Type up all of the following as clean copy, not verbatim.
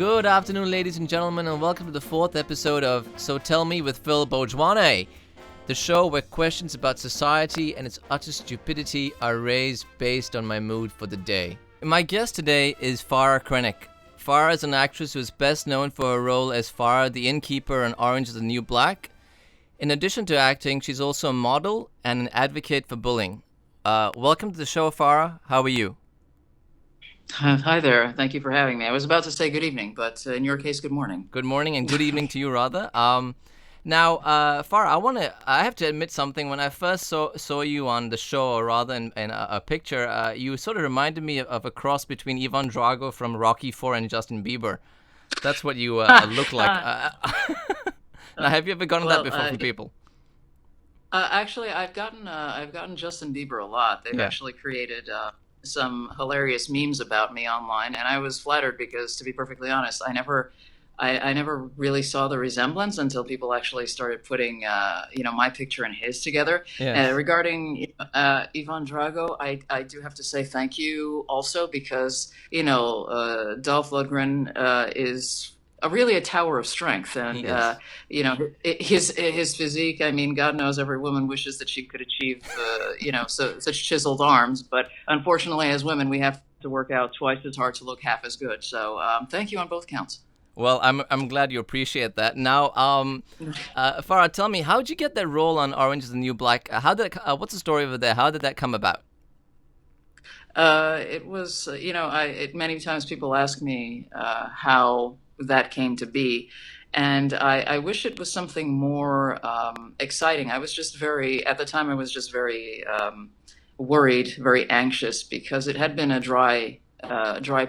Good afternoon, ladies and gentlemen, and welcome to the fourth episode of So Tell Me with Phil Bhojwanay, the show where questions about society and its utter stupidity are raised based on my mood for the day. My guest today is Farrah Krenek. Farrah is an actress who is best known for her role as Farrah, the innkeeper in Orange is the New Black. In addition to acting, she's also a model and an advocate for bullying. Welcome to the show, Farrah. How are you? Hi there. Thank you for having me. I was about to say good evening, but in your case, good morning. Good morning and good evening to you, rather. Now, Farrah, I have to admit something. When I first saw you on the show, or rather in a picture, you sort of reminded me of a cross between Ivan Drago from Rocky IV and Justin Bieber. That's what you look like. Now, have you ever gotten that before from people? Actually, I've gotten Justin Bieber a lot. They've Yeah. actually created some hilarious memes about me online, and I was flattered because, to be perfectly honest, I never really saw the resemblance until people actually started putting, my picture and his together. Yes. Regarding Ivan Drago, I do have to say thank you also because, Dolph Lundgren is really a tower of strength, He and is. his physique. I mean, God knows every woman wishes that she could achieve, such chiseled arms. But unfortunately, as women, we have to work out twice as hard to look half as good. So, thank you on both counts. Well, I'm glad you appreciate that. Now, Farrah, tell me, how did you get that role on Orange is the New Black? What's the story over there? How did that come about? It was, many times people ask me how that came to be, and I wish it was something more exciting. At the time, I was just very worried, very anxious because it had been a dry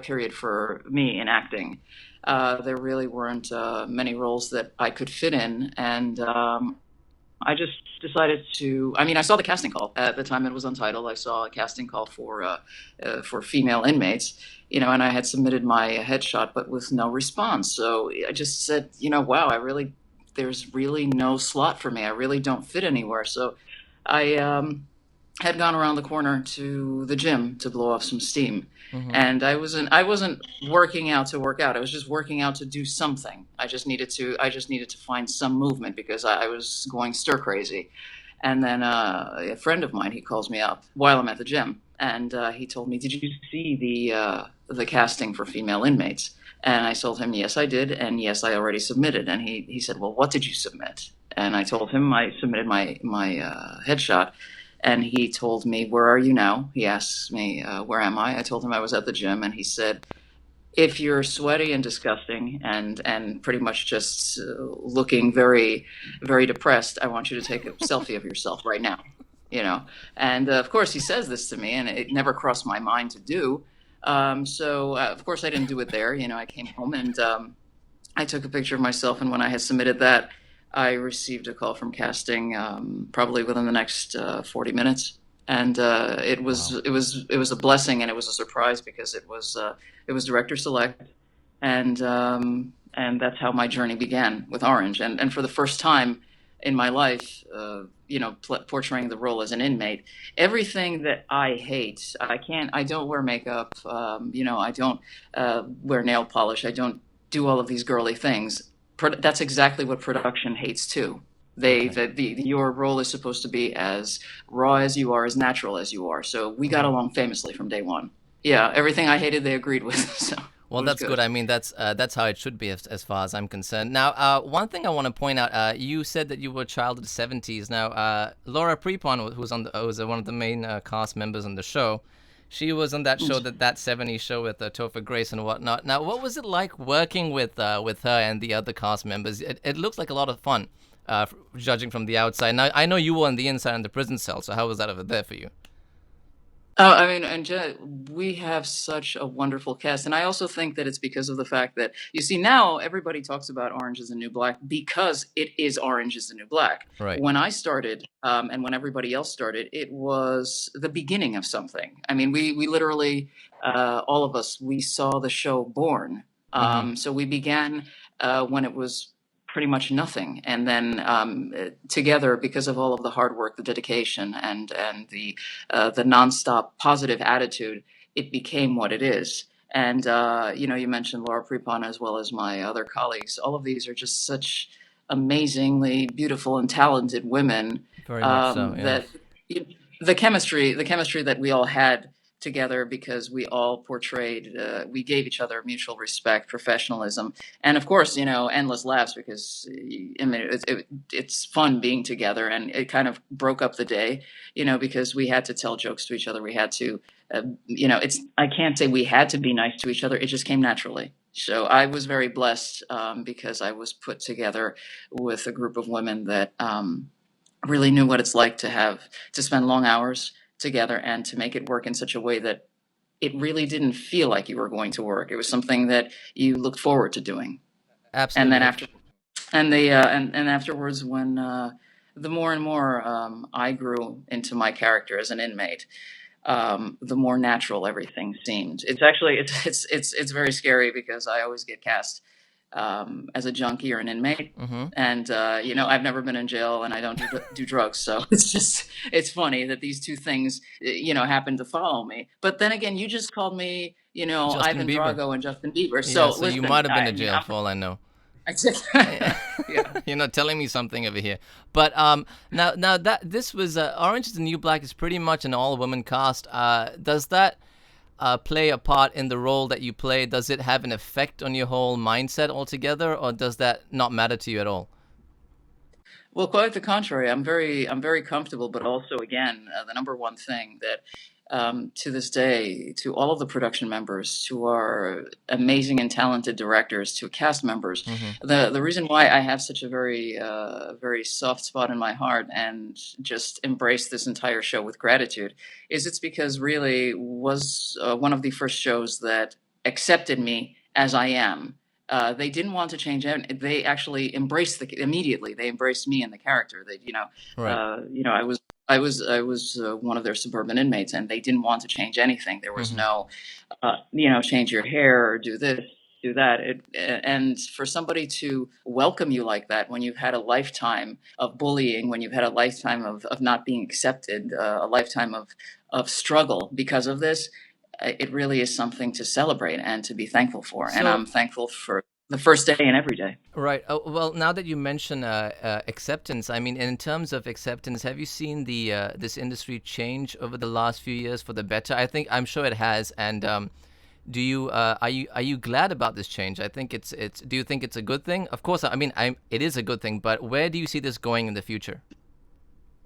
period for me in acting. There really weren't many roles that I could fit in, and I just decided to. I mean, I saw the casting call at the time it was untitled. I saw a casting call for female inmates, and I had submitted my headshot, but with no response. So I just said, wow, there's really no slot for me. I really don't fit anywhere. So I had gone around the corner to the gym to blow off some steam. Hmm. And I wasn't working out to work out. I was just working out to do something. I just needed to find some movement because I was going stir crazy. And then a friend of mine, he calls me up while I'm at the gym, and he told me, "Did you see the casting for female inmates?" And I told him, "Yes, I did, and yes, I already submitted." And he said, "Well, what did you submit?" And I told him I submitted my headshot, and he told me, "Where are you now?" He asked me, "Where am I?" I told him I was at the gym, and he said, "If you're sweaty and disgusting and pretty much just looking very, very depressed, I want you to take a selfie of yourself right now." You know, and of course he says this to me, and it never crossed my mind to do. So of course I didn't do it there. I came home and I took a picture of myself, and when I had submitted that, I received a call from casting probably within the next 40 minutes, and it was Wow. it was it was a blessing and it was a surprise because it was director select, and that's how my journey began with Orange, and for the first time in my life, portraying the role as an inmate, everything that I hate, I don't wear makeup, I don't wear nail polish, I don't do all of these girly things. That's exactly what production hates too. Okay. Your role is supposed to be as raw as you are, as natural as you are. So we got Hmm. along famously from day one. Yeah, everything I hated, they agreed with. So Well, it was that's good. good. I mean, that's how it should be as far as I'm concerned. Now, one thing I want to point out, you said that you were a child of the 70s. Now, Laura Prepon, who was one of the main cast members on the show, she was on that show, that 70s show with Topher Grace and whatnot. Now, what was it like working with her and the other cast members? It looks like a lot of fun, judging from the outside. Now, I know you were on the inside in the prison cell, so how was that over there for you? Oh, I mean, and we have such a wonderful cast, and I also think that it's because of the fact that you see now everybody talks about Orange is the New Black because it is Orange is the New Black. Right. When I started, and when everybody else started, it was the beginning of something. I mean, we literally, all of us, we saw the show born. Mm-hmm. So we began when it was pretty much nothing, and then together, because of all of the hard work, the dedication, and the nonstop positive attitude, it became what it is. And you mentioned Laura Prepon as well as my other colleagues. All of these are just such amazingly beautiful and talented women, Very much so, that yes. the chemistry that we all had together, because we all portrayed, we gave each other mutual respect, professionalism, and of course, endless laughs, because I mean, it's fun being together, and it kind of broke up the day, because we had to tell jokes to each other. We had to, I can't say we had to be nice to each other. It just came naturally. So I was very blessed, because I was put together with a group of women that, really knew what it's like to spend long hours together and to make it work in such a way that it really didn't feel like you were going to work. It was something that you looked forward to doing. And then Absolutely. after, and afterwards, when, the more and more, I grew into my character as an inmate, the more natural everything seemed. It's actually, it's very scary, because I always get cast, as a junkie or an inmate. Mm-hmm. And I've never been in jail, and I don't do drugs, so it's funny that these two things, happen to follow me. But then again, you just called me, Justin Ivan Bieber. Drago and Justin Bieber. Yeah, So so you listen, might have been to jail for all I know. I just yeah. You're not telling me something over here. But now that this was Orange is the New Black is pretty much an all-woman cast. Does that play a part in the role that you play? Does it have an effect on your whole mindset altogether, or does that not matter to you at all? Well, quite the contrary. I'm very comfortable, but also, again, the number one thing that, to this day, to all of the production members, to our amazing and talented directors, to cast members, Mm-hmm. the reason why I have such a very soft spot in my heart and just embrace this entire show with gratitude is, it's because really was, one of the first shows that accepted me as I am. They didn't want to change it. They actually embraced immediately. They embraced me and the character. Right. I was one of their suburban inmates, and they didn't want to change anything. There was Mm-hmm. no, change your hair or do this, do that. And for somebody to welcome you like that, when you've had a lifetime of bullying, when you've had a lifetime of not being accepted, a lifetime of struggle because of this, it really is something to celebrate and to be thankful for. And So I'm thankful for the first day and every day. right. Oh, well, now that you mention acceptance, I mean, in terms of acceptance, have you seen the this industry change over the last few years for the better? I'm sure it has. And do you are you glad about this change? I think it's. Do you think it's a good thing? Of course, I mean, it is a good thing. But where do you see this going in the future?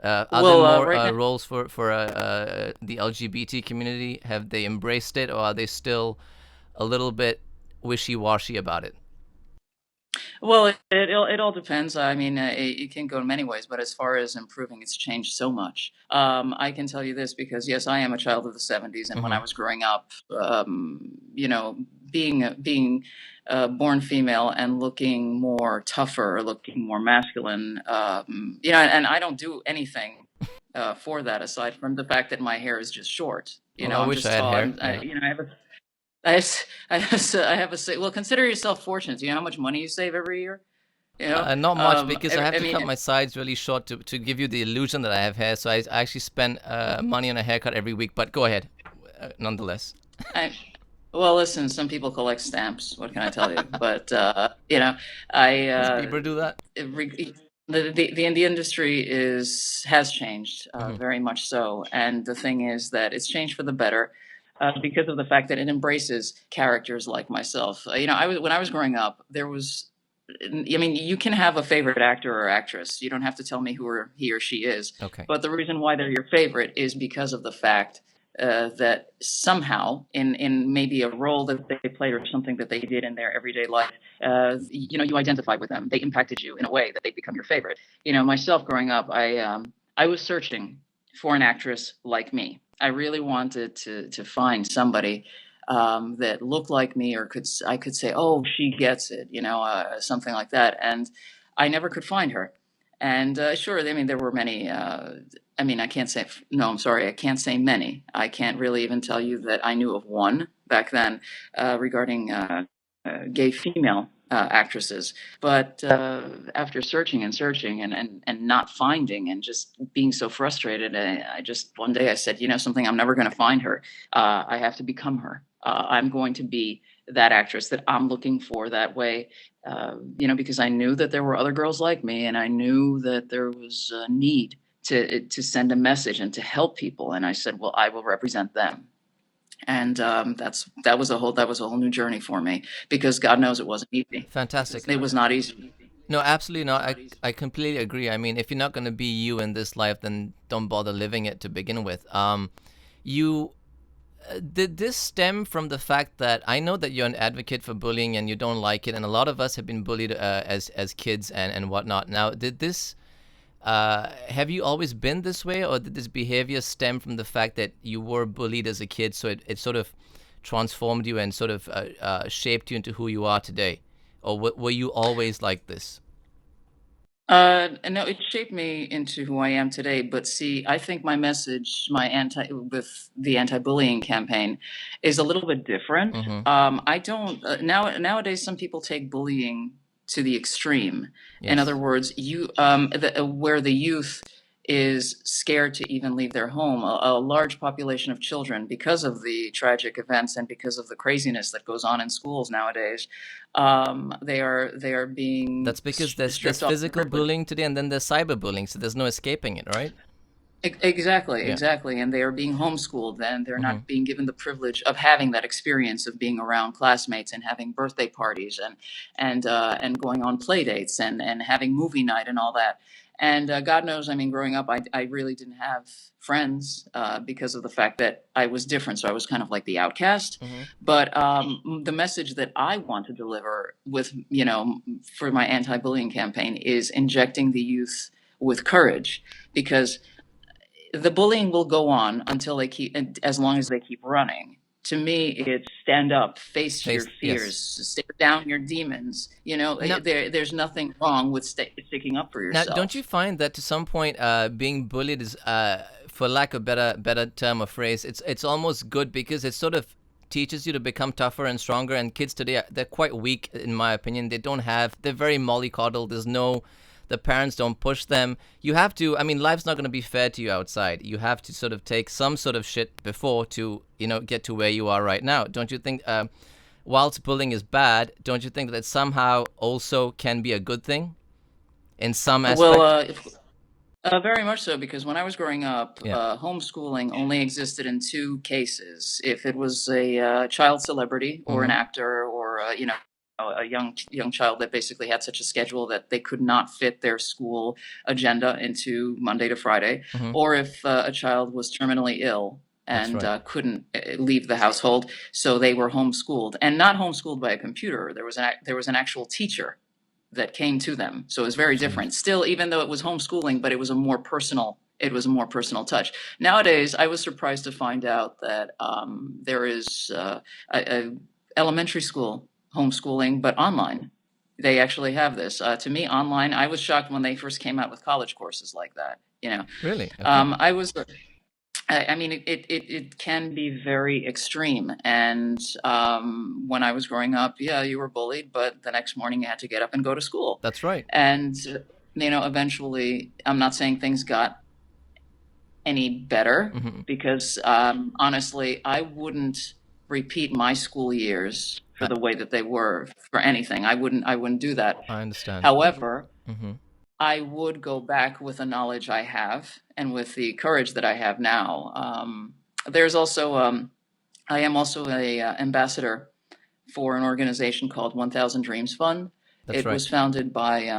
Are there Well, more right now, roles for the LGBT community? Have they embraced it, or are they still a little bit wishy-washy about it? well, it all depends. I mean, it can go in many ways, but as far as improving, it's changed so much. I can tell you this, because yes, I am a child of the '70s, and when I Mm-hmm. was growing up, being born female and looking more tougher, looking more masculine, and I don't do anything, for that, aside from the fact that my hair is just short. Well, I I'm wish I just had tall. hair. Yeah. I have a say. Well, consider yourself fortunate. Do you know how much money you save every year? You know, Not much, because I have I to mean, cut my sides really short to give you the illusion that I have hair. So I actually spend money on a haircut every week. But go ahead, nonetheless. I, well, listen. Some people collect stamps. What can I tell you? But I Does Bieber do that? it re- the industry has changed, Hmm. very much so. And the thing is that it's changed for the better, because of the fact that it embraces characters like myself. When I was growing up, there was. I mean, you can have a favorite actor or actress. You don't have to tell me he or she is. Okay. But the reason why they're your favorite is because of the fact, that somehow, in maybe a role that they played or something that they did in their everyday life, you identified with them. They impacted you in a way that they become your favorite. Myself growing up, I was searching for an actress like me. I really wanted to find somebody, that looked like me, or I could say, oh, she gets it, something like that. And I never could find her. And sure, I mean, there were many. I mean, I can't say no. I'm sorry, I can't say many. I can't really even tell you that I knew of one back then, regarding, gay female actresses. But after searching and searching and not finding and just being so frustrated, I just one day I said, you know something, I'm never going to find her. I have to become her. I'm going to be that actress that I'm looking for that way. Because I knew that there were other girls like me, and I knew that there was a need to send a message and to help people. And I said, well, I will represent them. And that was a whole new journey for me, because God knows it wasn't easy. Fantastic. It was not easy. No, absolutely not. I completely agree. I mean, if you're not going to be you in this life, then don't bother living it to begin with. You did this stem from the fact that I know that you're an advocate for bullying and you don't like it, and a lot of us have been bullied as kids and whatnot. Now, did this have you always been this way, or did this behavior stem from the fact that you were bullied as a kid, so it sort of transformed you and sort of shaped you into who you are today? Or were you always like this? No, it shaped me into who I am today. But see, I think my message, my anti with the anti-bullying campaign, is a little bit different. Mm-hmm. I don't nowadays. Some people take bullying to the extreme. In other Yes. words, where the youth is scared to even leave their home. A large population of children, because of the tragic events and because of the craziness that goes on in schools nowadays, they are being That's because there's stripped off the physical privilege. bullying today, and then there's cyberbullying, so there's no escaping it, right? Exactly, Yeah. exactly. And they are being homeschooled, and they're Mm-hmm. not being given the privilege of having that experience of being around classmates and having birthday parties and going on play dates and having movie night and all that. And God knows, I mean, growing up, I really didn't have friends because of the fact that I was different. So I was kind of like the outcast. Mm-hmm. But the message that I want to deliver for my anti-bullying campaign is injecting the youth with courage, because the bullying will go on until they keep, as long as they keep running. To me, it's stand up, face your Yes. fears, stare down your demons. Now, There's nothing wrong with sticking up for Now, don't yourself. you find that to some point, being bullied is, for lack of better term or phrase, it's almost good because it sort of teaches you to become tougher and stronger. And kids today, they're quite weak, in my opinion. They're very mollycoddled. The parents don't push them. You have to. I mean, life's not going to be fair to you outside. You have to sort of take some sort of shit before to get to where you are right now. Don't you think? Whilst bullying is bad, don't you think that it somehow also can be a good thing in some Well, aspect? very much so, because when I was growing up, Yeah. homeschooling only existed in two cases: if it was a child celebrity or an Mm-hmm. actor, or a young child that basically had such a schedule that they could not fit their school agenda into Monday to Friday, Mm-hmm. or if a child was terminally ill That's and right. couldn't leave the household, so they were homeschooled, and not homeschooled by a computer. There was an actual teacher that came to them. So it was very Jeez. different. Still, even though it was homeschooling, but it was a more personal touch. Nowadays, I was surprised to find out that there is a elementary school homeschooling, but online. They actually have this. To me, online, I was shocked when they first came out with college courses like that. Really? Okay. I was I mean, it can be very extreme. And when I was growing up, yeah, you were bullied, but the next morning you had to get up and go to school. That's right. And, eventually, I'm not saying things got any better, Mm-hmm. because honestly, I wouldn't repeat my school years for I, the way that they were for anything. I wouldn't do that. I understand. However, Mm-hmm. I would go back with the knowledge I have and with the courage that I have now. There's also, I am also a ambassador for an organization called 1000 Dreams Fund. That's It right. was founded by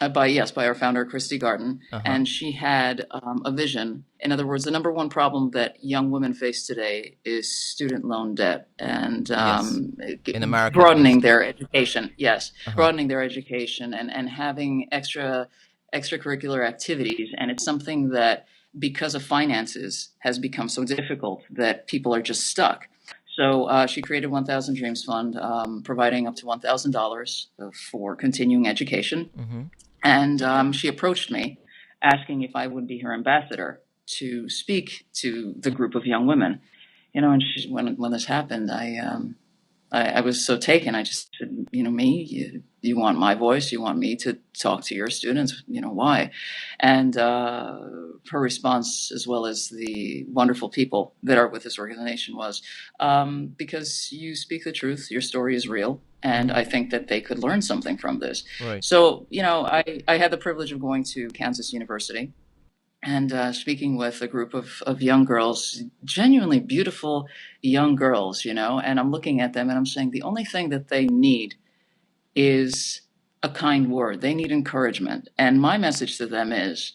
our founder, Christy Garten, Uh-huh. and she had a vision. In other words, the number one problem that young women face today is student loan debt, and Yes. In America, at broadening least. their education. Yes, Uh-huh. broadening their education and having extracurricular activities. And it's something that, because of finances, has become so difficult that people are just stuck. So she created 1000 Dreams Fund, providing up to $1,000 for continuing education. Mm-hmm. And she approached me asking if I would be her ambassador to speak to the group of young women. And when this happened, I was so taken. I just said, me, you want my voice? You want me to talk to your students? Why? And her response, as well as the wonderful people that are with this organization, was because you speak the truth. Your story is real. And Mm-hmm. I think that they could learn something from this. Right. So, I had the privilege of going to Kansas University and speaking with a group of young girls, genuinely beautiful young girls, and I'm looking at them and I'm saying the only thing that they need is a kind word. They need encouragement. And my message to them is,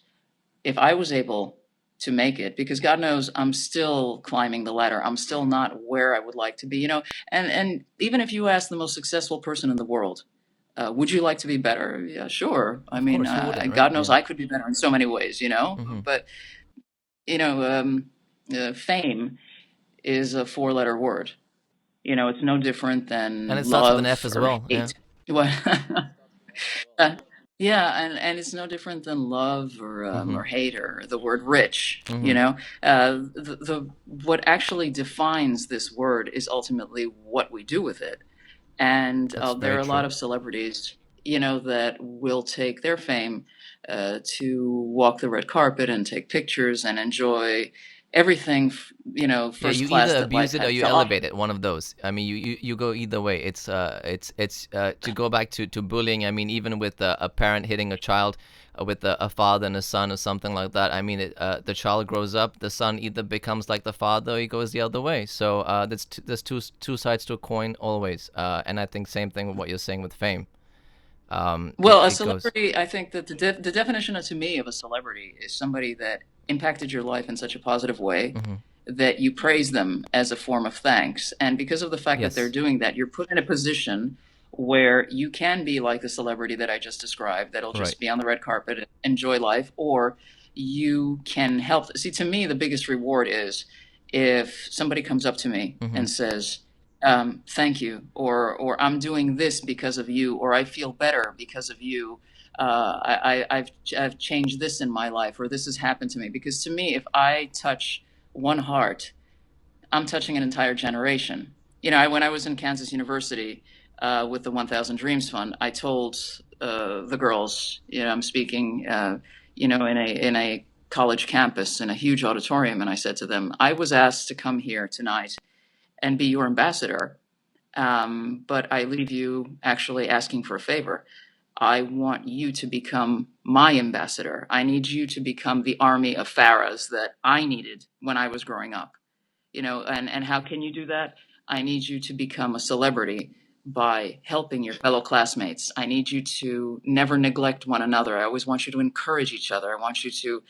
if I was able to make it, because God knows I'm still climbing the ladder, I'm still not where I would like to be, and even if you ask the most successful person in the world, would you like to be better? Yeah, sure. I Of mean, course, who wouldn't, right? God knows Yeah. I could be better in so many ways, Mm-hmm. but you know, um, fame is a four-letter word. It's no different And than it starts with an F love as or well. Yeah. hate. What? Uh, yeah, and it's no different than love Mm-hmm. or hate or the word rich. Mm-hmm. The what actually defines this word is ultimately what we do with it. And That's there very are a lot true. of celebrities, that will take their fame to walk the red carpet and take pictures and enjoy everything, Yeah, first you class either that life abuse it or has you to offer. elevate it. One of those. I mean, you go either way. It's to go back to bullying. I mean, even with a parent hitting a child, with a father and a son or something like that. I mean, the child grows up. The son either becomes like the father or he goes the other way. So there's two sides to a coin always. And I think same thing with what you're saying with fame. Well, a It goes. celebrity, I think that the definition to me of a celebrity is somebody that impacted your life in such a positive way Hmm. that you praise them as a form of thanks. And because of the fact that they're Yes. doing that, you're put in a position where you can be like the celebrity that I just described, that'll Right. just be on the red carpet and enjoy life, or you can help. See, to me, the biggest reward is if somebody comes up to me Hmm. and says, thank you, or I'm doing this because of you, or I feel better because of you. I've changed this in my life, or this has happened to me. Because to me, if I touch one heart, I'm touching an entire generation. When I was in Kansas University with the 1,000 Dreams Fund, I told the girls, I'm speaking, in a college campus in a huge auditorium, and I said to them, I was asked to come here tonight and be your ambassador, but I leave you actually asking for a favor. I want you to become my ambassador. I need you to become the army of Farrahs that I needed when I was growing up. And how can you do that? I need you to become a celebrity by helping your fellow classmates. I need you to never neglect one another. I always want you to encourage each other. I want you to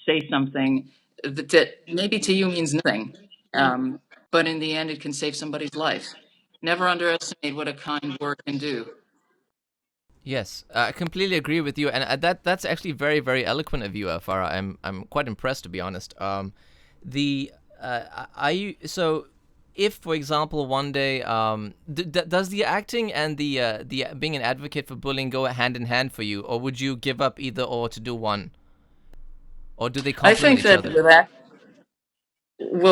say something that maybe to you means nothing, um, but in the end, it can save somebody's life. Never underestimate what a kind word can do. Yes, I completely agree with you, and that's actually very very eloquent of you, Farah. I'm quite impressed, to be honest. The are you so? If, for example, one day, does the acting and the being an advocate for bullying go hand in hand for you, or would you give up either or to do one, or do they I complement think each that other?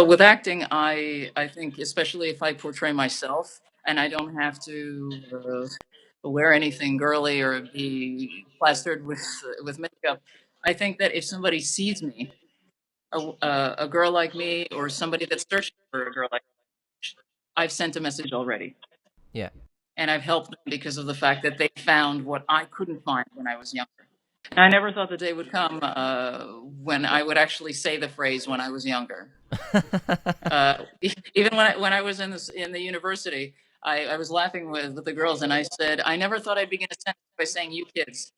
with acting, I think, especially if I portray myself and I don't have to wear anything girly or be plastered with makeup, I think that if somebody sees me, a girl like me, or somebody that's searching for a girl like me, I've sent a message already, Yeah. and I've helped them because of the fact that they found what I couldn't find when I was younger. And I never thought the day would come when I would actually say the phrase "when I was younger." Even when I was in the university, I was laughing with the girls, and I said, I never thought I'd begin a sentence by saying "you kids."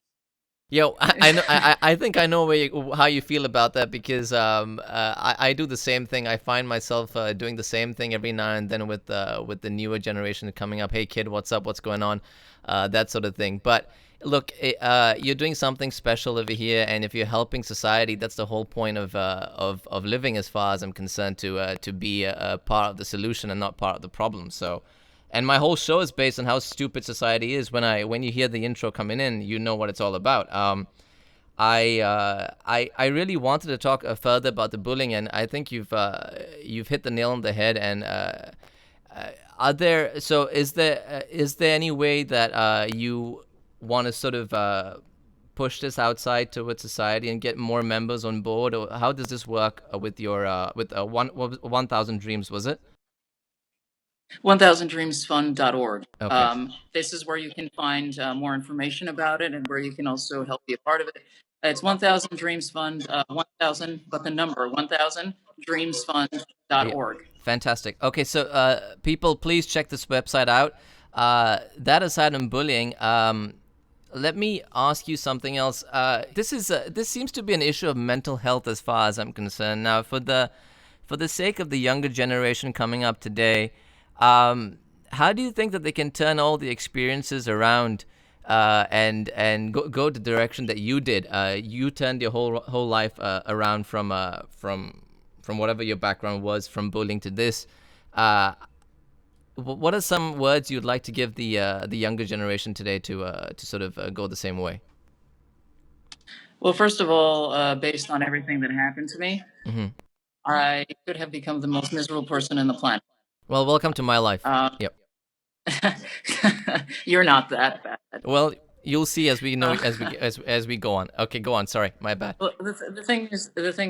Yo, I know. I think I know how you feel about that because I do the same thing. I find myself doing the same thing every now and then with the newer generation coming up. Hey kid, what's up? What's going on? That sort of thing. But look, you're doing something special over here, and if you're helping society, that's the whole point of living, as far as I'm concerned. To be a part of the solution and not part of the problem. So. And my whole show is based on how stupid society is. When you hear the intro coming in, you know what it's all about. I really wanted to talk further about the bullying, and I think you've hit the nail on the head. And are there? So is there any way that you want to sort of push this outside towards society and get more members on board, or how does this work with your with 1,000 Dreams? Was it? 1000dreamsfund.org. Okay. This is where you can find more information about it and where you can also help be a part of it. It's 1000 Dreams Fund, 1000, but the number 1000dreamsfund.org. Yeah, fantastic. Okay, so people, please check this website out. That aside on bullying, let me ask you something else. This seems to be an issue of mental health as far as I'm concerned. Now, for the sake of the younger generation coming up today, how do you think that they can turn all the experiences around and go the direction that you did? You turned your whole life around from whatever your background was, from bullying to this. Uh, what are some words you'd like to give the younger generation today to sort of go the same way? Well, first of all, based on everything that happened to me, Hmm. I could have become the most miserable person in the planet. Well, welcome to my life. Uh, Yep. you're not that bad. Well, you'll see as we know Uh, as we go on. Okay, go on. Sorry, my bad. well, the thing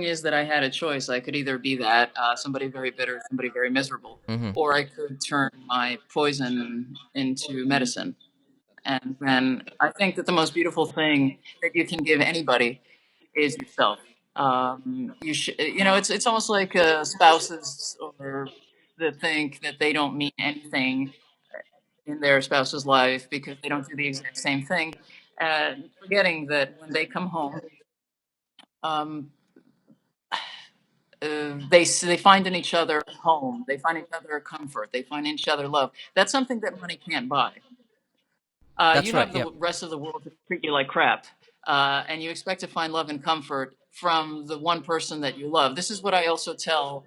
is that I had a choice. I could either be that somebody very bitter, somebody very miserable, Hmm. or I could turn my poison into medicine. And then I think that the most beautiful thing that you can give anybody is yourself. It's almost like spouses or that think that they don't mean anything in their spouse's life because they don't do the exact same thing, and forgetting that when they come home, um, they find in each other home, they find each other comfort, they find each other love. That's something that money can't buy. You That's right. have the Yep. rest of the world to treat you like crap, and you expect to find love and comfort from the one person that you love. This is what I also tell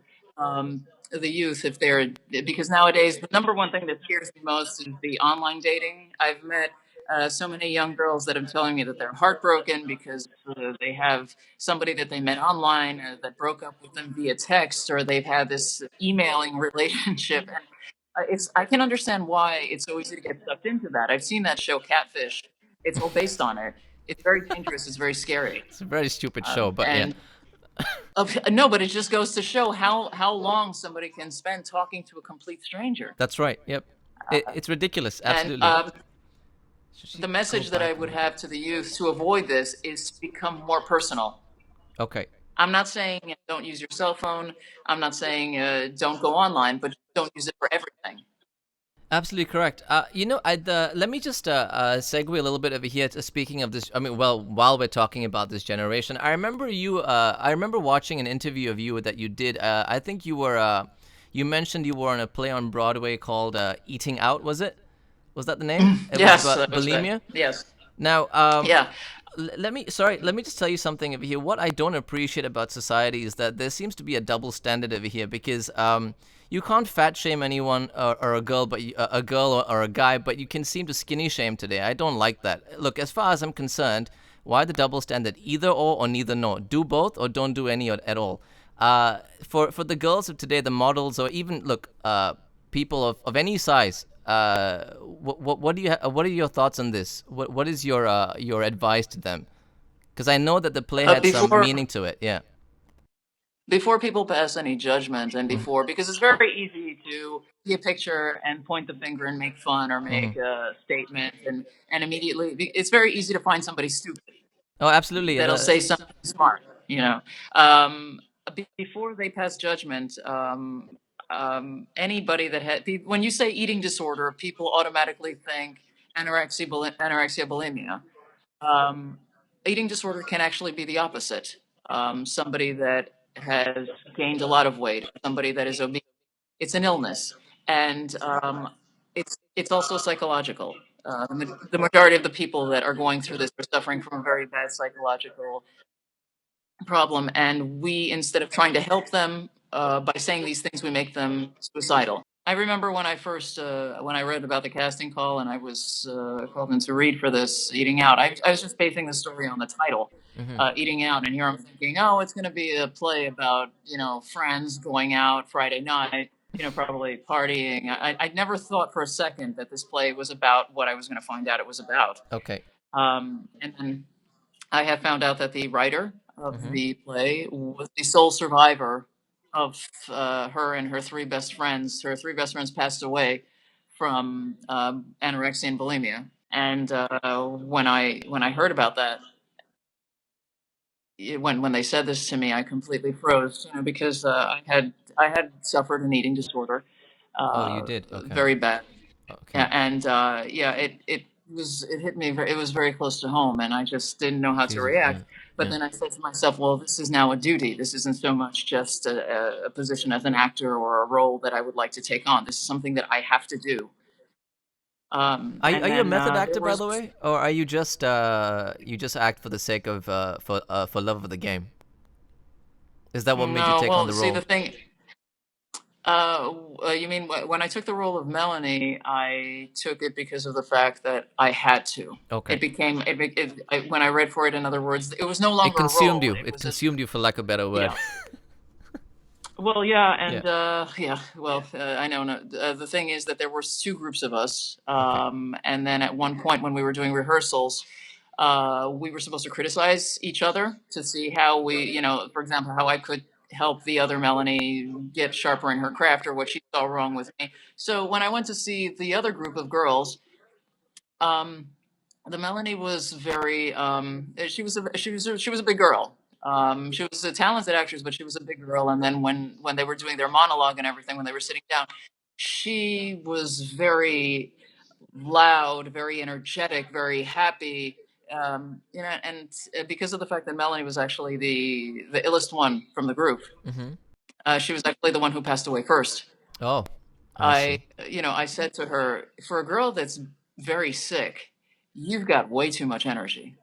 the youth if they're because nowadays the number one thing that scares me most is the online dating. I've met so many young girls that are telling me that they're heartbroken because they have somebody that they met online that broke up with them via text, or they've had this emailing relationship. I can understand why it's so easy to get sucked into that. I've seen that show Catfish. It's all based on it. It's very dangerous. It's very scary. It's a very stupid show, but yeah, And no, but it just goes to show how long somebody can spend talking to a complete stranger. that's right. Yep. It's ridiculous. And Absolutely. So the she go message that I back would on. have to the youth to avoid this is to become more personal. Okay. I'm not saying don't use your cell phone. I'm not saying don't go online, but don't use it for everything. Absolutely correct. Let me just segue a little bit over here. To, speaking of this, I mean, well, while we're talking about this generation, I remember you. I remember watching an interview of you that you did. I think you were. You mentioned you were on a play on Broadway called "Eating Out." Was it? Was that the name? It was Yes, about that was that. bulimia. Yes, Now, yeah. let me just tell you something over here. What I don't appreciate about society is that there seems to be a double standard over here because you can't fat shame anyone or a girl, but a girl or a guy, but you can seem to skinny shame today. I don't like that. Look, as far as I'm concerned, why the double standard? Either or neither nor. Do both or don't do any at all. For the girls of today, the models, or even look, people of any size. What are your thoughts on this? What is your advice to them? Because I know that the play Uh, had some before meaning to it. Yeah. before people pass any judgment, and Hmm. before because it's very easy to see a picture and point the finger and make fun or Hmm. make a statement, and immediately it's very easy to find somebody stupid Oh, absolutely. that'll say something smart. You know, um, before they pass judgment. Anybody that had when you say eating disorder, people automatically think anorexia bulimia. Um, Eating disorder can actually be the opposite. Somebody that has gained a lot of weight, somebody that is obese, it's an illness, and it's also psychological. The majority of the people that are going through this are suffering from a very bad psychological problem, and we, instead of trying to help them by saying these things, we make them suicidal. I remember when when I read about the casting call and I was called in to read for this Eating Out. I was just basing the story on the title, Hmm. Eating Out, and here I'm thinking, oh, it's going to be a play about friends going out Friday night. probably partying. I never thought for a second that this play was about what I was going to find out it was about. Okay. And then I have found out that the writer of Mm-hmm. the play was the sole survivor of her and her three best friends. Her three best friends passed away from anorexia and bulimia. And when I heard about that, when they said this to me, I completely froze. Because I had suffered an eating disorder, Oh, you uh, did. Okay. very bad. Yeah, Okay. and yeah, it hit me. It was very close to home, and I just didn't know how to Jesus. Yeah. react. But Yeah. then I said to myself, "Well, this is now a duty. This isn't so much just a position as an actor or a role that I would like to take on. This is something that I have to do." Are And you a then method there actor, by was the way, or are you just act for the sake of for love of the game? Is that what made you no. take on Well, the see, role? the thing. You mean when I took the role of Melanie, I took it because of the fact that I had to. It Okay. became when I read for it. In other words, it was no It longer a consumed role. you. It It was a consumed you, for lack of a better word. yeah. Well, yeah, Yeah. and yeah. Well, I know. No, the thing is that there were two groups of us, Okay. and then at one point when we were doing rehearsals, we were supposed to criticize each other to see how for example, how I could help the other Melanie get sharper in her craft or what she saw wrong with me. So when I went to see the other group of girls, um, the Melanie was very she was a big girl. She was a talented actress, but she was a big girl. And then when they were doing their monologue and everything, when they were sitting down, she was very loud, very energetic, very happy. And because of the fact that Melanie was actually the illest one from the group, Mm-hmm. she was actually the one who passed away first. Oh, I I, see. I said to her, for a girl that's very sick, you've got way too much energy.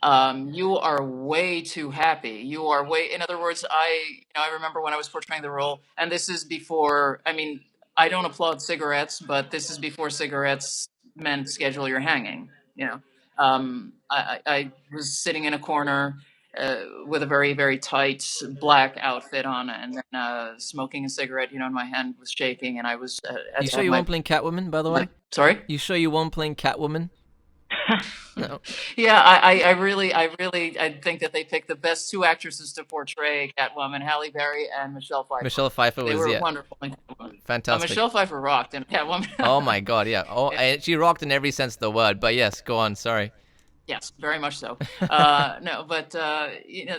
You are way too happy. You are way, in other words, I remember when I was portraying the role, and this is before, I mean, I don't applaud cigarettes, but this is before cigarettes meant schedule your hanging, you know. I was sitting in a corner with a very, very tight black outfit on, and then smoking a cigarette, and my hand was shaking, and I was had You to sure have you won't playing Catwoman, by the way? sorry? You sure you won't playing Catwoman? No. Yeah, I think that they picked the best two actresses to portray Catwoman, Halle Berry and Michelle Pfeiffer. Michelle Pfeiffer They was, were yeah, wonderful in Catwoman. fantastic. Michelle Pfeiffer rocked in Catwoman. Oh my God, yeah. Oh, Yeah. she rocked in every sense of the word. But yes, go on. Sorry. Yes, very much so. No, but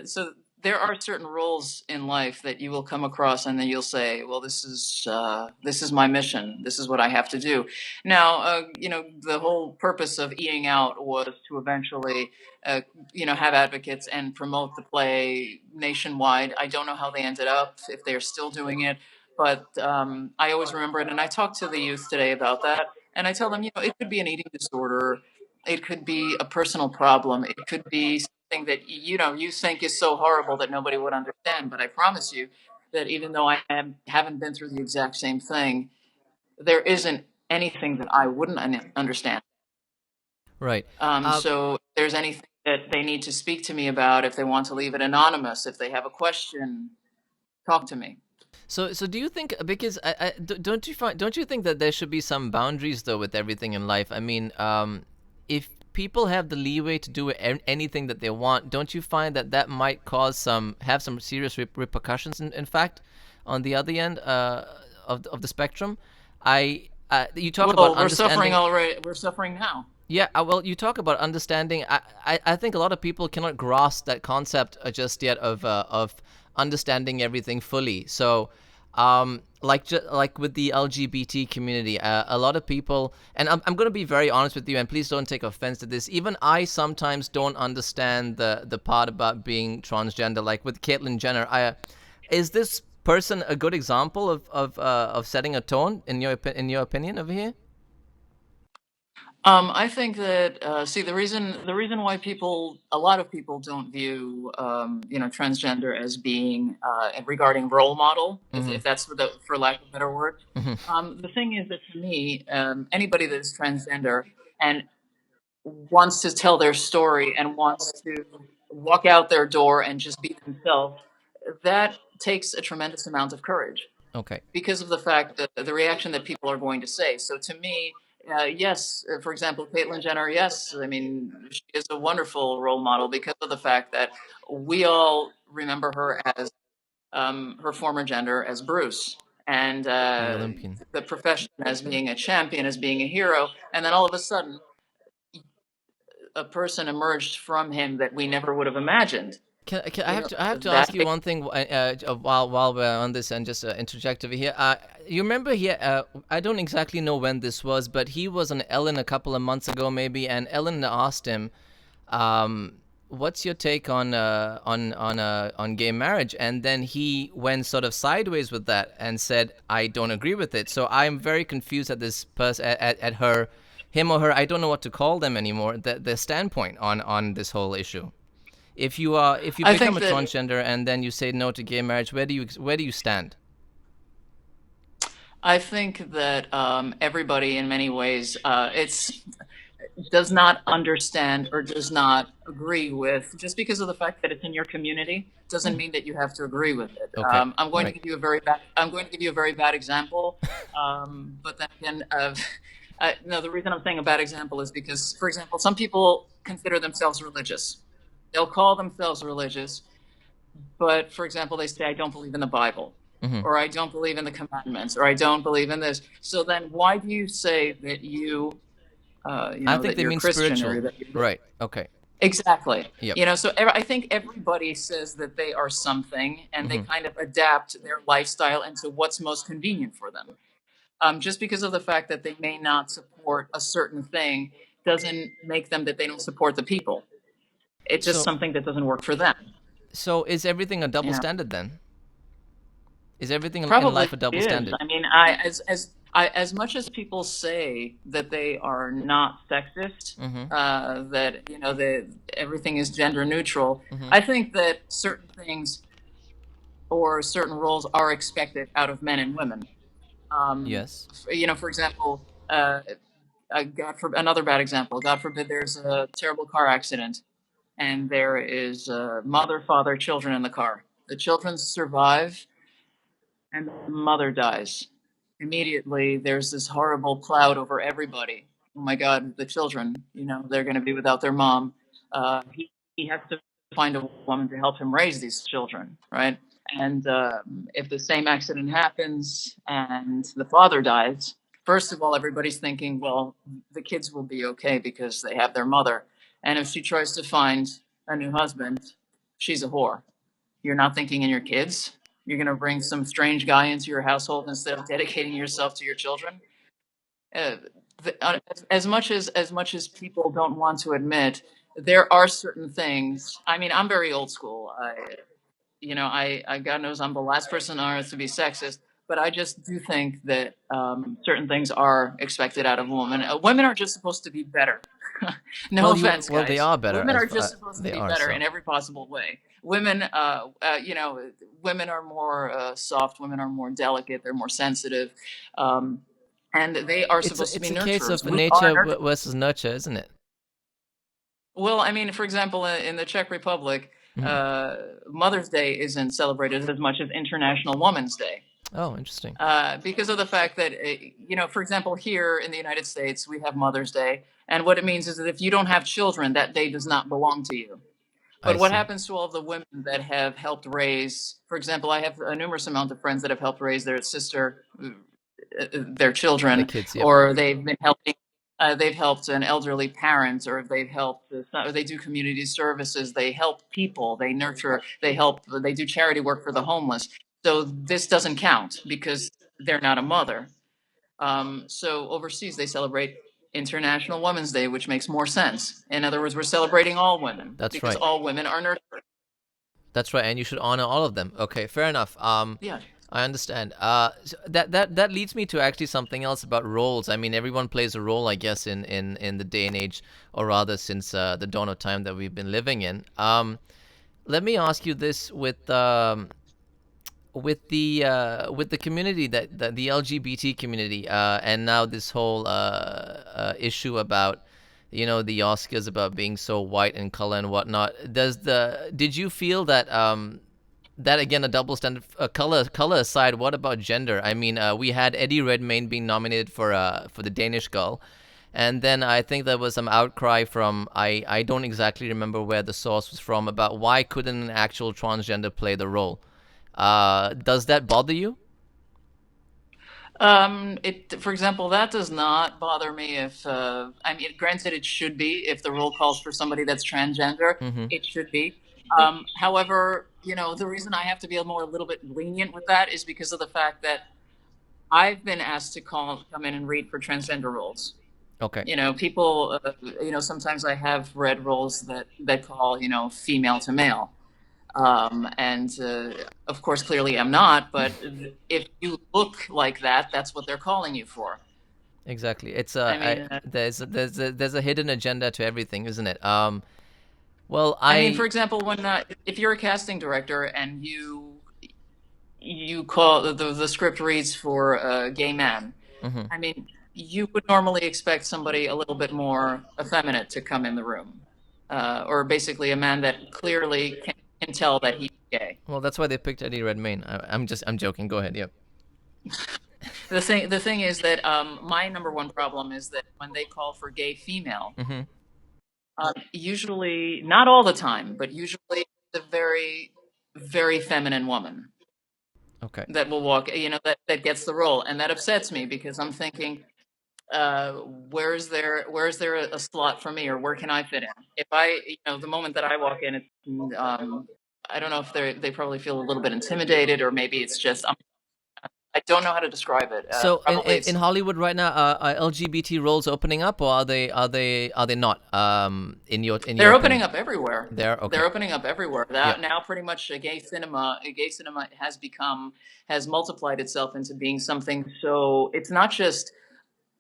so there are certain roles in life that you will come across, and then you'll say, "Well, this is my mission. This is what I have to do." Now, the whole purpose of eating out was to eventually, have advocates and promote the play nationwide. I don't know how they ended up, if they're still doing it, but I always remember it, and I talk to the youth today about that, and I tell them, it could be an eating disorder, it could be a personal problem. It could be something that you think is so horrible that nobody would understand. But I promise you that even though haven't been through the exact same thing, there isn't anything that I wouldn't understand. Right. Uh, So if there's anything that they need to speak to me about, if they want to leave it anonymous, if they have a question, talk to me. so do you think, because don't you think that there should be some boundaries though with everything in life? I mean, if people have the leeway to do anything that they want, don't you find that that might have some serious repercussions? In fact, on the other end of the spectrum, you talk about Well, we're suffering understanding. already. We're suffering now. Yeah, well, you talk about understanding. I think a lot of people cannot grasp that concept just yet of understanding everything fully. So, like with the LGBT community, a lot of people, and I'm going to be very honest with you, and please don't take offense to this. Even I sometimes don't understand the part about being transgender. Like with Caitlyn Jenner, is this person a good example of setting a tone in your opinion over here? I think that see the reason why a lot of people don't view transgender as being regarding role model, Mm-hmm. if that's for lack of a better word. Mm-hmm. The thing is that to me, anybody that is transgender and wants to tell their story and wants to walk out their door and just be themselves, that takes a tremendous amount of courage. Okay. because of the fact that the reaction that people are going to say. So to me, yes, for example, Caitlyn Jenner, yes, I mean, she is a wonderful role model because of the fact that we all remember her as her former gender as Bruce, and The Olympian. the profession as being a champion, as being a hero, and then all of a sudden, a person emerged from him that we never would have imagined. I You have know, to that ask you one thing while we're on this and just interject over here. You remember here? I don't exactly know when this was, but he was on Ellen a couple of months ago, maybe, and Ellen asked him, "What's your take on on gay marriage?" And then he went sort of sideways with that and said, "I don't agree with it." So I'm very confused at this person at her, him or her. I don't know what to call them anymore. The standpoint on this whole issue. If you I become think a that transgender and then you say no to gay marriage, where do you stand? everybody, in many ways, it's does not understand or does not agree with. Just because of the fact that it's in your community doesn't mean that you have to agree with it. Okay, I'm going to right. give you a very bad. I'm going to give you a very bad example. But then again, no. The reason I'm saying a bad example is because, for example, some people consider themselves religious. They'll call themselves religious, but for example, they say, "I don't believe in the Bible." Hmm. Or I don't believe in the commandments, or I don't believe in this. So then, why do you say that I think that they you're mean Christian or spiritual. that you're Right. Okay. exactly. Yep. So I think everybody says that they are something, and they Hmm. kind of adapt their lifestyle into what's most convenient for them. Just because of the fact that they may not support a certain thing doesn't make them that they don't support the people. It's just So something that doesn't work for them. so is everything a double You know, standard then? Is everything in life probably a double is. standard? I mean, as much as people say that they are not sexist, Hmm. that that everything is gender neutral, Hmm. I think that certain things or certain roles are expected out of men and women. Yes. For example, God for another bad example. God forbid there's a terrible car accident, and there is mother, father, children in the car. The children survive, and the mother dies. Immediately, there's this horrible cloud over everybody. Oh my God, the children, they're going to be without their mom. He has to find a woman to help him raise these children, right? And if the same accident happens and the father dies, first of all, everybody's thinking, well, the kids will be okay because they have their mother. And if she tries to find a new husband, she's a whore. You're not thinking in your kids. You're going to bring some strange guy into your household instead of dedicating yourself to your children. Uh, as much as people don't want to admit, there are certain things. I mean, I'm very old school. I God knows I'm the last person on earth to be sexist, but I just do think that certain things are expected out of a woman. Women are just supposed to be better. No offense, Well, they guys. are better Women as are just supposed to they be are better so. in every possible way. Women are more soft. Women are more delicate. They're more sensitive, um, and they are supposed to be It's a case nurturers. of We are nature nurturers. versus nurture, isn't it? Well, I mean, for example, in the Czech Republic, Hmm. Mother's Day isn't celebrated as much as International Women's Day. Oh, interesting. Because of the fact that, for example, here in the United States, we have Mother's Day. And what it means is that if you don't have children, that day does not belong to you. I But what see. happens to all of the women that have helped raise, for example, I have a numerous amount of friends that have helped raise their sister, their The children, kids, yep. or they've helped an elderly parent, or they've helped, or they do community services, they help people, they nurture, they do charity work for the homeless. So this doesn't count because they're not a mother. So overseas, they celebrate International Women's Day, which makes more sense. In other words, we're celebrating all women That's because right. all women are nurtured. That's right, and you should honor all of them. Okay, fair enough. Yeah. I understand. That leads me to actually something else about roles. I mean, everyone plays a role, I guess, in the day and age, or rather, since the dawn of time that we've been living in. Let me ask you this: with the community that the LGBT community, and now this whole issue about the Oscars about being so white in color and whatnot. Did you feel that that again, a double standard. Color aside, what about gender? I mean, we had Eddie Redmayne being nominated for the Danish Girl, and then I think there was some outcry from I don't exactly remember where the source was from about why couldn't an actual transgender play the role. Does that bother you? For example, that does not bother me if, I mean, granted, it should be if the role calls for somebody that's transgender, Mm-hmm. it should be. However, the reason I have to be a little bit lenient with that is because of the fact that I've been asked to come in and read for transgender roles. Okay. People, sometimes I have read roles that call, female to male. And of course, clearly I'm not, but if you look like that, that's what they're calling you for. Exactly. It's I mean, there's a hidden agenda to everything, isn't it? Well, for example, when if you're a casting director and you call the script reads for a gay man, mhm. I mean, you would normally expect somebody a little bit more effeminate to come in the room, or basically a man that clearly can tell that he's gay. Well, that's why they picked Eddie Redmayne. I'm joking. Go ahead. Yep. The thing is that my number one problem is that when they call for gay female, Mm-hmm. usually not all the time, but usually the very very feminine woman Okay. that will walk, that gets the role, and that upsets me because I'm thinking, where's there a slot for me, or where can I fit in? If the moment that I walk in, I don't know if they probably feel a little bit intimidated, or maybe it's just I don't know how to describe it. So Probably in it's Hollywood right now, are LGBT roles opening up, or are they not? In your They're opening opinion, up everywhere. they're okay. They're opening up everywhere. Yep. Now pretty much a gay cinema has multiplied itself into being something. So it's not just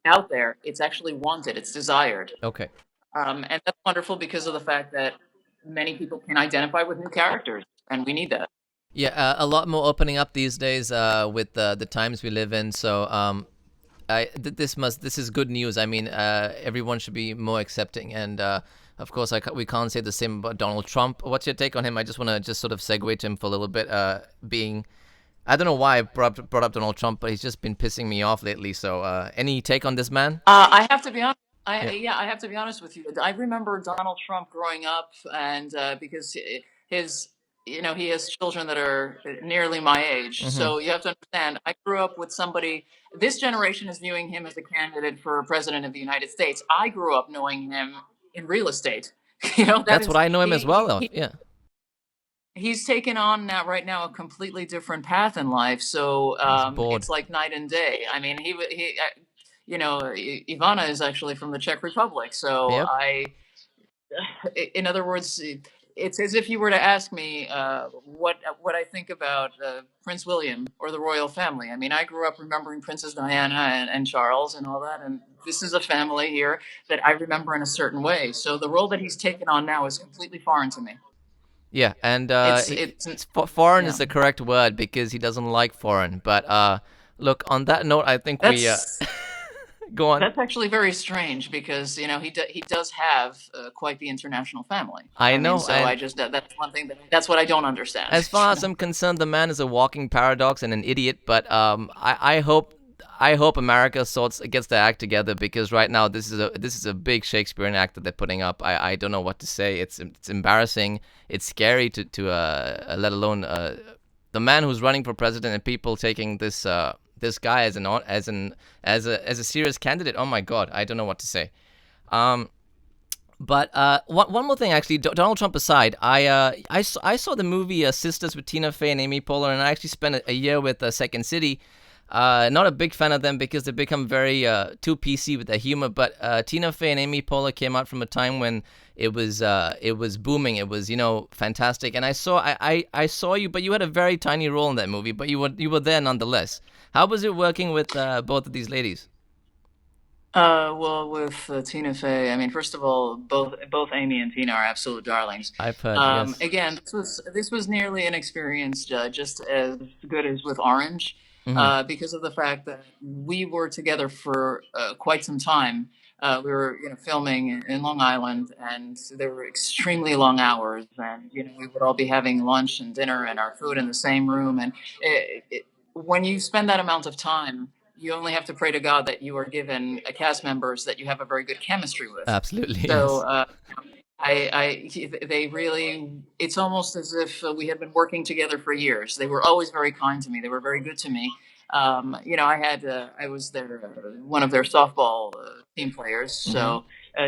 out there; it's actually wanted. It's desired, Okay. and that's wonderful because of the fact that many people can identify with new characters, and we need that. Yeah, a lot more opening up these days with the times we live in. So this is good news. I mean, everyone should be more accepting, and of course, we can't say the same about Donald Trump. What's your take on him? I just want to just sort of segue to him for a little bit. Being, I don't know why I brought up Donald Trump, but he's just been pissing me off lately. So, any take on this man? I have to be honest. Yeah. I have to be honest with you. I remember Donald Trump growing up, and because his, he has children that are nearly my age. Mm-hmm. So you have to understand. I grew up with somebody. This generation is viewing him as a candidate for president of the United States. I grew up knowing him in real estate. That That's what is I know him as well, though. he Yeah, he's taken on now right now a completely different path in life. So he's bored. it's like night and day. I mean, Ivana is actually from the Czech Republic. So Yep. in other words, it's as if you were to ask me what I think about Prince William or the royal family. I mean, I grew up remembering Princess Diana and Charles and all that, and this is a family here that I remember in a certain way. So the role that he's taken on now is completely foreign to me. Yeah, and It's foreign is yeah. the correct word because he doesn't like foreign. But look, on that note, I think we That's go on. That's actually very strange because he does have quite the international family. I I mean, know, so and that's one thing that's what I don't understand. as far as I'm concerned, the man is a walking paradox and an idiot. But I hope America gets their act together because right now this is a big Shakespearean act that they're putting up. I don't know what to say. It's embarrassing. It's scary to let alone the man who's running for president and people taking this guy as a serious candidate. Oh my God, I don't know what to say. Um, but one more thing, actually, Donald Trump aside, I saw the movie Sisters with Tina Fey and Amy Poehler, and I actually spent a year with Second City. Not a big fan of them because they become very too PC with their humor. But Tina Fey and Amy Poehler came out from a time when it was booming. It was fantastic. And I saw you, but you had a very tiny role in that movie. But you were there nonetheless. How was it working with both of these ladies? Well, with Tina Fey, I mean, first of all, both Amy and Tina are absolute darlings. I've heard, yes. Again, this was nearly an experience just as good as with Orange, Hmm. because of the fact that we were together for quite some time. We were, filming in Long Island, and there were extremely long hours. And we would all be having lunch and dinner and our food in the same room. And when you spend that amount of time, you only have to pray to God that you are given cast members that you have a very good chemistry with. Absolutely, So yes. they really, it's almost as if we had been working together for years. They were always very kind to me. They were very good to me. I was one of their softball team players. Hmm. So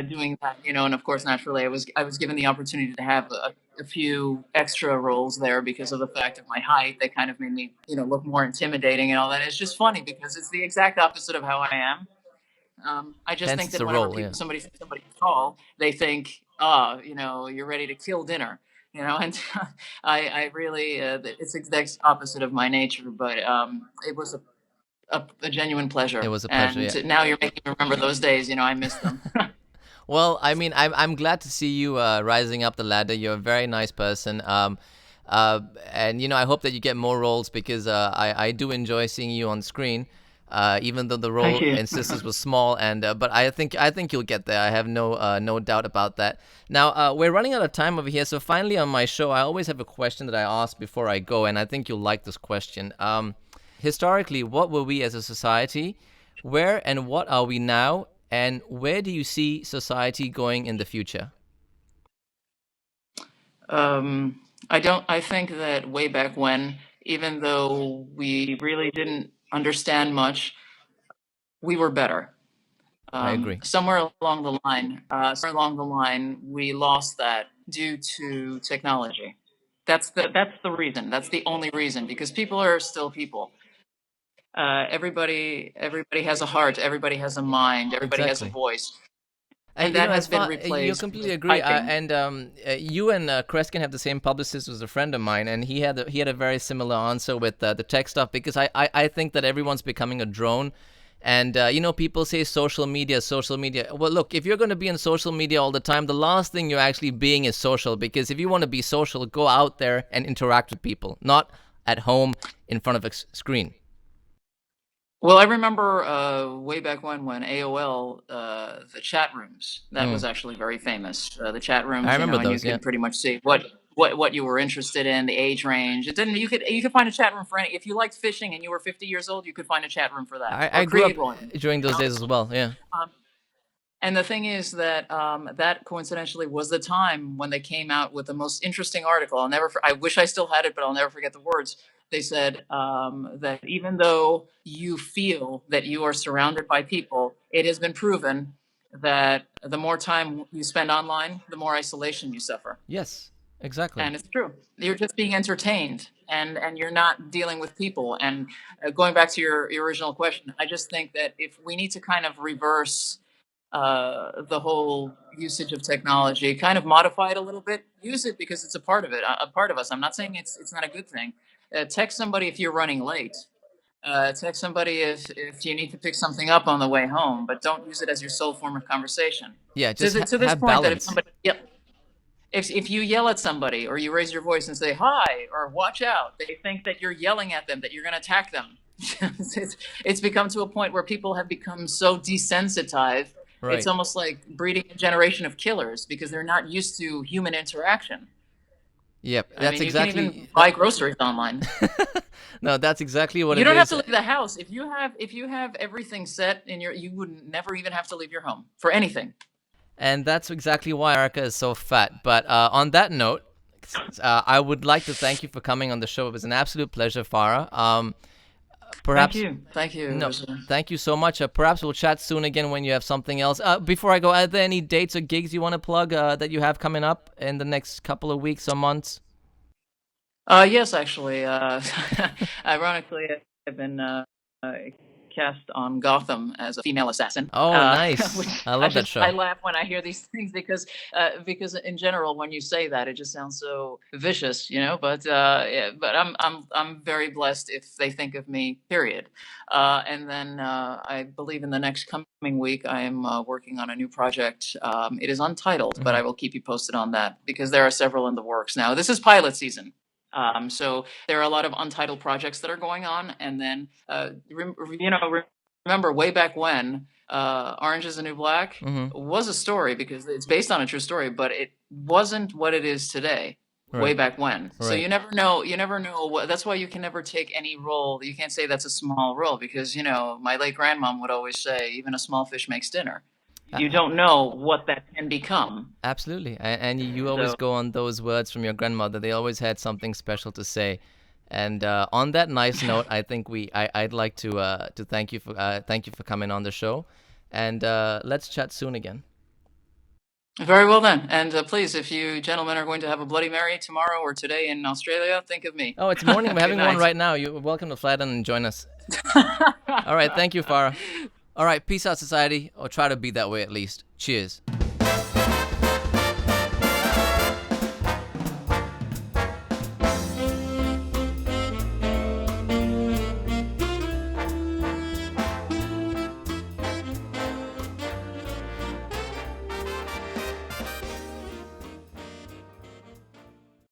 doing that, and of course, naturally, I was given the opportunity to have a few extra roles there because of the fact of my height. They kind of made me, look more intimidating and all that. It's just funny because it's the exact opposite of how I am. I just Hence think it's that a whenever role, yeah. somebody sees somebody tall, they think, you're ready to kill dinner, and I really, it's the exact opposite of my nature, but it was a genuine It pleasure. was a pleasure, And yeah. now you're making me remember those days, I miss them. Well, I mean, I'm glad to see you rising up the ladder. You're a very nice person. And I hope that you get more roles because I do enjoy seeing you on screen. Even though the Thank role you. in Sisters was small, and but I think you'll get there. I have no doubt about that. Now we're running out of time over here, so finally on my show, I always have a question that I ask before I go, and I think you'll like this question. Historically, what were we as a society? Where and what are we now? And where do you see society going in the future? I think that way back when, even though we really didn't understand much, we were better. I agree. Somewhere along the line, we lost that due to technology. That's the reason. That's the only reason, because people are still people. Everybody has a heart. Everybody has a mind. Everybody has a Exactly. voice, and that As has been far you replaced completely with agree, typing. and you and Kreskin have the same publicist, was a friend of mine, and he had a very similar answer with the tech stuff because I think that everyone's becoming a drone, and people say social media, social media. Well, look, if you're going to be on social media all the time, the last thing you're actually being is social. Because if you want to be social, go out there and interact with people, not at home in front of a screen. Well, I remember way back when AOL, the chat rooms, that Mm. was actually very famous. The chat I rooms, remember and you those. Yeah, could pretty much see what you were interested in, the age range. It didn't. You could find a chat room for any. If you liked fishing and you were 50 years old, you could find a chat room for that I or grew up create one. during those days as well. Yeah. Um, and the thing is that that coincidentally was the time when they came out with the most interesting article. I wish I still had it, but I'll never forget the words. They said that even though you feel that you are surrounded by people, it has been proven that the more time you spend online, the more isolation you suffer. Yes. Exactly. And it's true. You're just being entertained, and you're not dealing with people. And going back to your original question, I just think that if we need to kind of reverse the whole usage of technology, kind of modify it a little bit, use it because it's a part of it, a part of us. I'm not saying it's not a good thing. Text somebody if you're running late. Text somebody if you need to pick something up on the way home, but don't use it as your sole form of conversation. Yeah. To, Just the, to this have point, that if balance. somebody, yep, if you yell at somebody or you raise your voice and say hi or watch out, they think that you're yelling at them, that you're going to attack them. It's become to a point where people have become so desensitized. It's Right. almost like breeding a generation of killers because they're not used to human interaction. Yep. I That's mean, you can't even exactly that. buy groceries online. No, that's exactly what You it don't have is. to leave the house if you have everything set in your. You would never even have to leave your home for anything. And that's exactly why America is so fat. But on that note, I would like to thank you for coming on the show. It was an absolute pleasure, Farah. Thank Perhaps, you, thank you. It no, was, thank you so much. Perhaps we'll chat soon again when you have something else. Before I go, are there any dates or gigs you want to plug that you have coming up in the next couple of weeks or months? yes, actually. Ironically, I've been cast on Gotham as a female assassin, Oh, nice. which I I love that just I show. laugh when I hear these things because in general, when you say that, it just sounds so vicious. But yeah, but I'm very blessed if they think of me. Period. And then I believe in the next coming week, I am working on a new project. It is untitled, but Hmm. I will keep you posted on that because there are several in the works now. This is pilot season. So there are a lot of untitled projects that are going on, and then remember way back when Orange is the New Black Mm-hmm. was a story because it's based on a true story, but it wasn't what it is today. Way Right. back when. So Right. you never know. You never know what. That's why you can never take any role. You can't say that's a small role because my late grandmom would always say, even a small fish makes dinner. Uh, You don't know what that can become. Absolutely. And you always So go on those words from your grandmother. They always had something special to say. And on that nice note, I think I'd like to thank you for coming on the show, and let's chat soon again. very well then. And please, if you gentlemen are going to have a Bloody Mary tomorrow or today in Australia, think of me. Oh, it's morning. We're Good having one night. right now. You're welcome to fly down and join us. All right. Thank you, Farrah. All right. Peace out, society, or try to be that way at least. Cheers.